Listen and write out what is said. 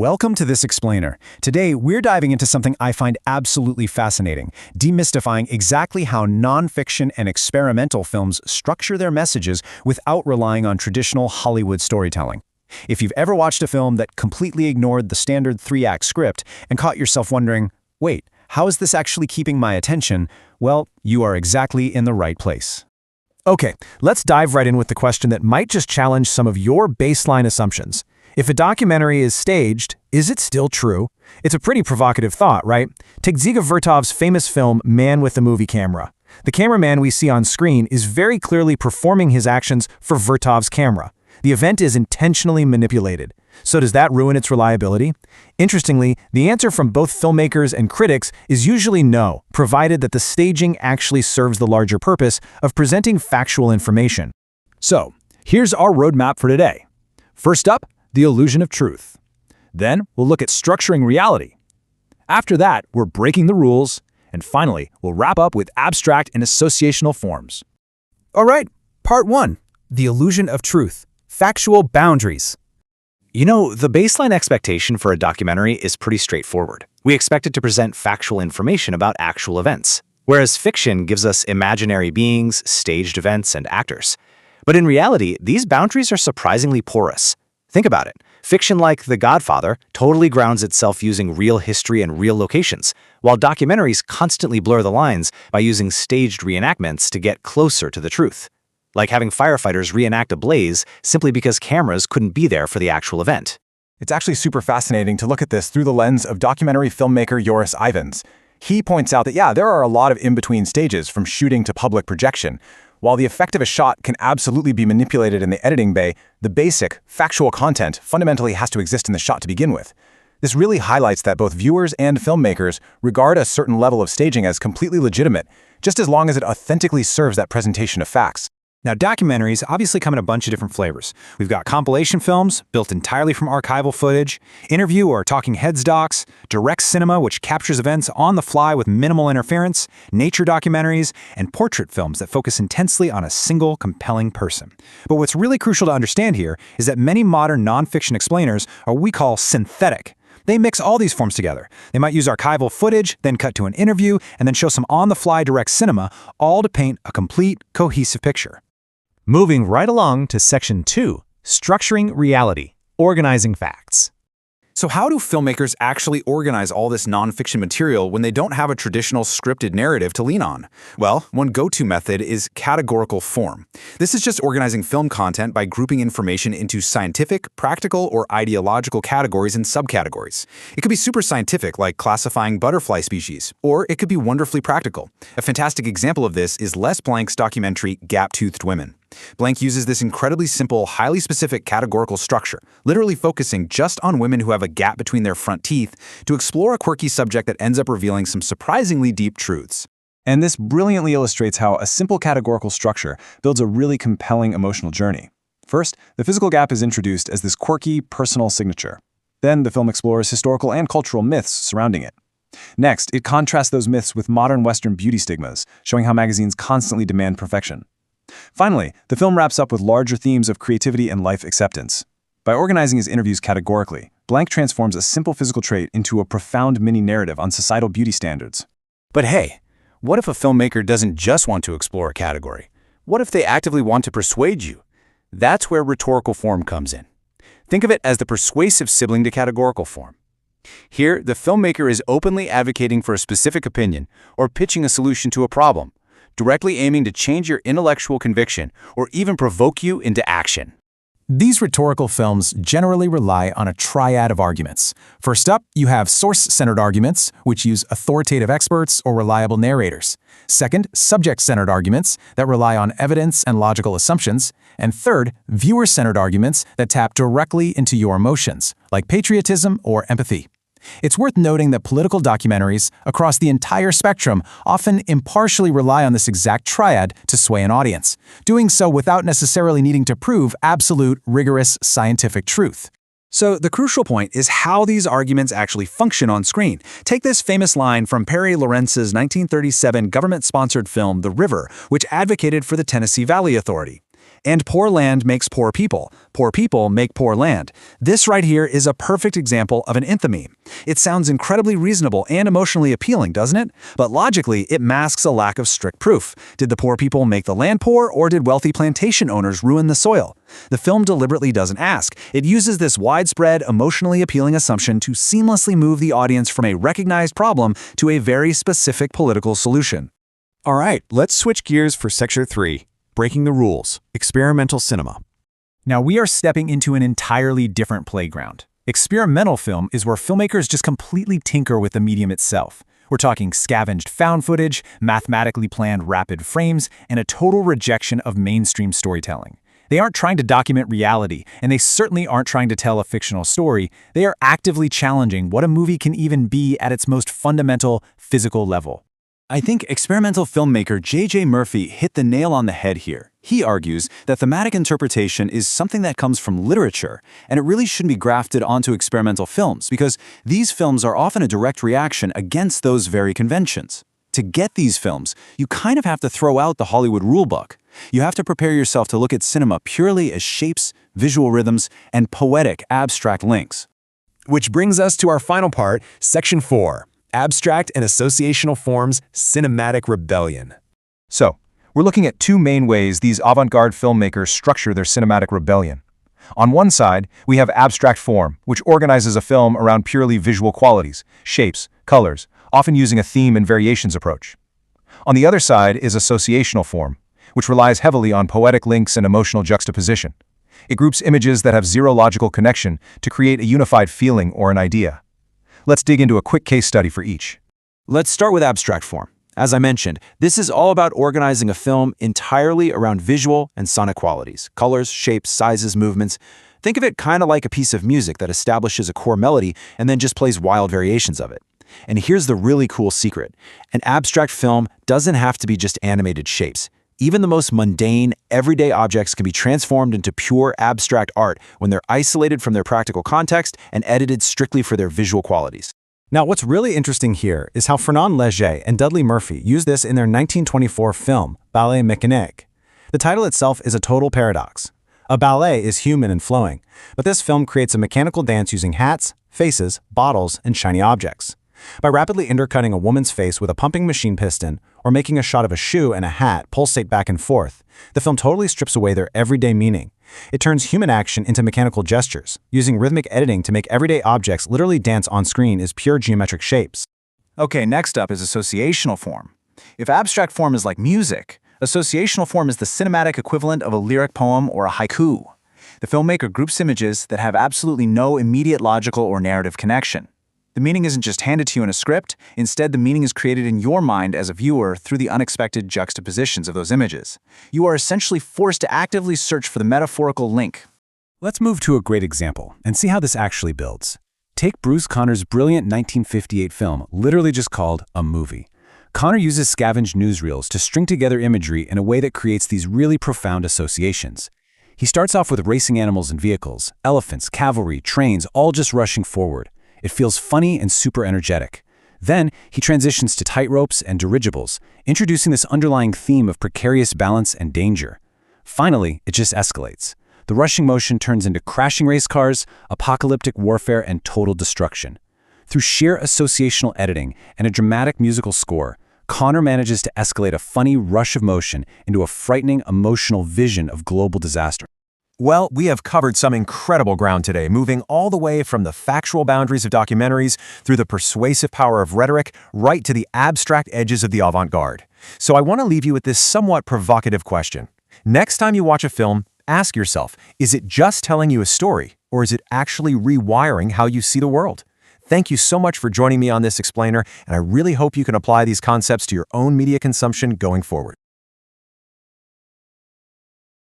Welcome to This Explainer. Today, we're diving into something I find absolutely fascinating, demystifying exactly how nonfiction and experimental films structure their messages without relying on traditional Hollywood storytelling. If you've ever watched a film that completely ignored the standard three-act script and caught yourself wondering, wait, how is this actually keeping my attention? Well, you are exactly in the right place. Okay, let's dive right in with the question that might just challenge some of your baseline assumptions. If a documentary is staged, is it still true? It's a pretty provocative thought, right? Take Dziga Vertov's famous film, Man with the Movie Camera. The cameraman we see on screen is very clearly performing his actions for Vertov's camera. The event is intentionally manipulated. So does that ruin its reliability? Interestingly, the answer from both filmmakers and critics is usually no, provided that the staging actually serves the larger purpose of presenting factual information. So, here's our roadmap for today. First up, the illusion of truth. Then, we'll look at structuring reality. After that, we're breaking the rules. And finally, we'll wrap up with abstract and associational forms. All right, part 1, the illusion of truth, factual boundaries. You know, the baseline expectation for a documentary is pretty straightforward. We expect it to present factual information about actual events, whereas fiction gives us imaginary beings, staged events, and actors. But in reality, these boundaries are surprisingly porous. Think about it. Fiction like The Godfather totally grounds itself using real history and real locations, while documentaries constantly blur the lines by using staged reenactments to get closer to the truth. Like having firefighters reenact a blaze simply because cameras couldn't be there for the actual event. It's actually super fascinating to look at this through the lens of documentary filmmaker Joris Ivens. He points out that, there are a lot of in-between stages from shooting to public projection. While the effect of a shot can absolutely be manipulated in the editing bay, the basic, factual content fundamentally has to exist in the shot to begin with. This really highlights that both viewers and filmmakers regard a certain level of staging as completely legitimate, just as long as it authentically serves that presentation of facts. Now, documentaries obviously come in a bunch of different flavors. We've got compilation films, built entirely from archival footage, interview or talking heads docs, direct cinema, which captures events on the fly with minimal interference, nature documentaries, and portrait films that focus intensely on a single compelling person. But what's really crucial to understand here is that many modern nonfiction explainers are what we call synthetic. They mix all these forms together. They might use archival footage, then cut to an interview, and then show some on-the-fly direct cinema, all to paint a complete, cohesive picture. Moving right along to Section 2, Structuring Reality, Organizing Facts. So how do filmmakers actually organize all this nonfiction material when they don't have a traditional scripted narrative to lean on? Well, one go-to method is categorical form. This is just organizing film content by grouping information into scientific, practical, or ideological categories and subcategories. It could be super scientific, like classifying butterfly species, or it could be wonderfully practical. A fantastic example of this is Les Blank's documentary Gap-Toothed Women. Blank uses this incredibly simple, highly specific categorical structure, literally focusing just on women who have a gap between their front teeth, to explore a quirky subject that ends up revealing some surprisingly deep truths. And this brilliantly illustrates how a simple categorical structure builds a really compelling emotional journey. First, the physical gap is introduced as this quirky, personal signature. Then the film explores historical and cultural myths surrounding it. Next, it contrasts those myths with modern Western beauty stigmas, showing how magazines constantly demand perfection. Finally, the film wraps up with larger themes of creativity and life acceptance. By organizing his interviews categorically, Blank transforms a simple physical trait into a profound mini-narrative on societal beauty standards. But hey, what if a filmmaker doesn't just want to explore a category? What if they actively want to persuade you? That's where rhetorical form comes in. Think of it as the persuasive sibling to categorical form. Here, the filmmaker is openly advocating for a specific opinion or pitching a solution to a problem, directly aiming to change your intellectual conviction or even provoke you into action. These rhetorical films generally rely on a triad of arguments. First up, you have source-centered arguments, which use authoritative experts or reliable narrators. Second, subject-centered arguments that rely on evidence and logical assumptions. And third, viewer-centered arguments that tap directly into your emotions, like patriotism or empathy. It's worth noting that political documentaries across the entire spectrum often impartially rely on this exact triad to sway an audience, doing so without necessarily needing to prove absolute, rigorous scientific truth. So the crucial point is how these arguments actually function on screen. Take this famous line from Perry Lorenz's 1937 government-sponsored film The River, which advocated for the Tennessee Valley Authority. And poor land makes poor people. Poor people make poor land. This right here is a perfect example of an enthemy. It sounds incredibly reasonable and emotionally appealing, doesn't it? But logically, it masks a lack of strict proof. Did the poor people make the land poor, or did wealthy plantation owners ruin the soil? The film deliberately doesn't ask. It uses this widespread, emotionally appealing assumption to seamlessly move the audience from a recognized problem to a very specific political solution. All right, let's switch gears for Section 3, Breaking the Rules, Experimental Cinema. Now we are stepping into an entirely different playground. Experimental film is where filmmakers just completely tinker with the medium itself. We're talking scavenged found footage, mathematically planned rapid frames, and a total rejection of mainstream storytelling. They aren't trying to document reality, and they certainly aren't trying to tell a fictional story. They are actively challenging what a movie can even be at its most fundamental, physical level. I think experimental filmmaker J.J. Murphy hit the nail on the head here. He argues that thematic interpretation is something that comes from literature, and it really shouldn't be grafted onto experimental films because these films are often a direct reaction against those very conventions. To get these films, you kind of have to throw out the Hollywood rulebook. You have to prepare yourself to look at cinema purely as shapes, visual rhythms, and poetic, abstract links. Which brings us to our final part, Section 4, Abstract and Associational Forms, Cinematic Rebellion. So, we're looking at two main ways these avant-garde filmmakers structure their cinematic rebellion. On one side, we have abstract form, which organizes a film around purely visual qualities, shapes, colors, often using a theme and variations approach. On the other side is associational form, which relies heavily on poetic links and emotional juxtaposition. It groups images that have zero logical connection to create a unified feeling or an idea. Let's dig into a quick case study for each. Let's start with abstract form. As I mentioned, this is all about organizing a film entirely around visual and sonic qualities, colors, shapes, sizes, movements. Think of it kind of like a piece of music that establishes a core melody and then just plays wild variations of it. And here's the really cool secret. An abstract film doesn't have to be just animated shapes. Even the most mundane, everyday objects can be transformed into pure abstract art when they're isolated from their practical context and edited strictly for their visual qualities. Now, what's really interesting here is how Fernand Léger and Dudley Murphy used this in their 1924 film, Ballet Mécanique. The title itself is a total paradox. A ballet is human and flowing, but this film creates a mechanical dance using hats, faces, bottles, and shiny objects. By rapidly intercutting a woman's face with a pumping machine piston, or making a shot of a shoe and a hat pulsate back and forth, the film totally strips away their everyday meaning. It turns human action into mechanical gestures. Using rhythmic editing to make everyday objects literally dance on screen as pure geometric shapes. Okay, next up is associational form. If abstract form is like music, associational form is the cinematic equivalent of a lyric poem or a haiku. The filmmaker groups images that have absolutely no immediate logical or narrative connection. The meaning isn't just handed to you in a script, instead the meaning is created in your mind as a viewer through the unexpected juxtapositions of those images. You are essentially forced to actively search for the metaphorical link. Let's move to a great example and see how this actually builds. Take Bruce Conner's brilliant 1958 film, literally just called A Movie. Conner uses scavenged newsreels to string together imagery in a way that creates these really profound associations. He starts off with racing animals and vehicles, elephants, cavalry, trains, all just rushing forward. It feels funny and super energetic. Then, he transitions to tightropes and dirigibles, introducing this underlying theme of precarious balance and danger. Finally, it just escalates. The rushing motion turns into crashing race cars, apocalyptic warfare, and total destruction. Through sheer associational editing and a dramatic musical score, Conner manages to escalate a funny rush of motion into a frightening emotional vision of global disaster. Well, we have covered some incredible ground today, moving all the way from the factual boundaries of documentaries through the persuasive power of rhetoric, right to the abstract edges of the avant-garde. So I want to leave you with this somewhat provocative question. Next time you watch a film, ask yourself, is it just telling you a story, or is it actually rewiring how you see the world? Thank you so much for joining me on this explainer, and I really hope you can apply these concepts to your own media consumption going forward.